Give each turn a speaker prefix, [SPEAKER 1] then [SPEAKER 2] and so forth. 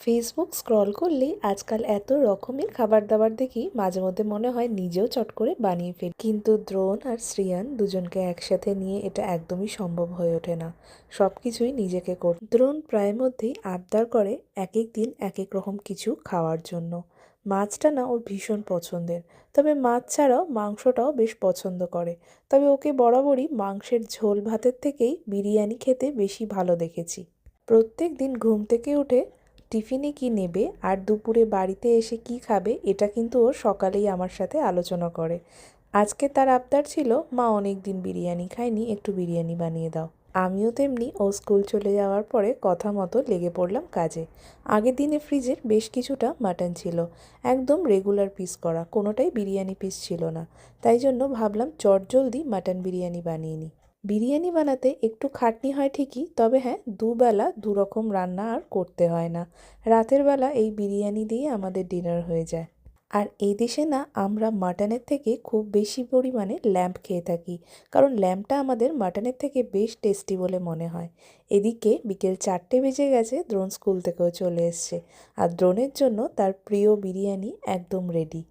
[SPEAKER 1] Facebook scroll করলেই আজকাল এত রকমের খাবার দাবার দেখি, মাঝে মধ্যে মনে হয় নিজেও চট করে বানিয়ে ফেলি। কিন্তু দ্রোণ আর শ্রিয়ান দুজনকে একসাথে নিয়ে এটা একদমই সম্ভব হয়ে ওঠে না। সব কিছুই নিজেকে করতে দ্রোণ প্রায় মধ্যেই আবদার করে এক এক দিন এক এক রকম কিছু খাওয়ার জন্য। মাছটা না ওর ভীষণ পছন্দের, তবে মাছ ছাড়াও মাংসটাও বেশ পছন্দ করে। তবে ওকে বরাবরই মাংসের ঝোল ভাতের থেকেই বিরিয়ানি খেতে বেশি ভালো দেখেছি। প্রত্যেক দিন ঘুম থেকে উঠে টিফিনে কি নেবে আর দুপুরে বাড়িতে এসে কি খাবে, এটা কিন্তু ও সকালেই আমার সাথে আলোচনা করে। আজকে তার আবদার ছিল, মা অনেক দিন বিরিয়ানি খাইনি, একটু বিরিয়ানি বানিয়ে দাও। আমিও তেমনি ও স্কুল চলে যাওয়ার পরে কথা মতো লেগে পড়লাম কাজে। আগের দিনে ফ্রিজের বেশ কিছুটা মাটন ছিল, একদম রেগুলার পিস করা, কোনোটাই বিরিয়ানি পিস ছিল না। তাই জন্য ভাবলাম চটজলদি মাটন বিরিয়ানি বানিয়ে নিই। বিরিয়ানি বানাতে একটু খাটনি হয় ঠিকই, তবে হ্যাঁ, দুবেলা দুরকম রান্না আর করতে হয় না। রাতের বেলা এই বিরিয়ানি দিয়ে আমাদের ডিনার হয়ে যায়। আর এই দেশে না আমরা মাটনের থেকে খুব বেশি পরিমাণে ল্যাম্ব খেয়ে থাকি, কারণ ল্যাম্বটা আমাদের মাটনের থেকে বেশ টেস্টি বলে মনে হয়। এদিকে বিকেল 4টে বেজে গেছে, দ্রোণ স্কুল থেকেও চলে এসছে, আর দ্রোণের জন্য তার প্রিয় বিরিয়ানি একদম রেডি।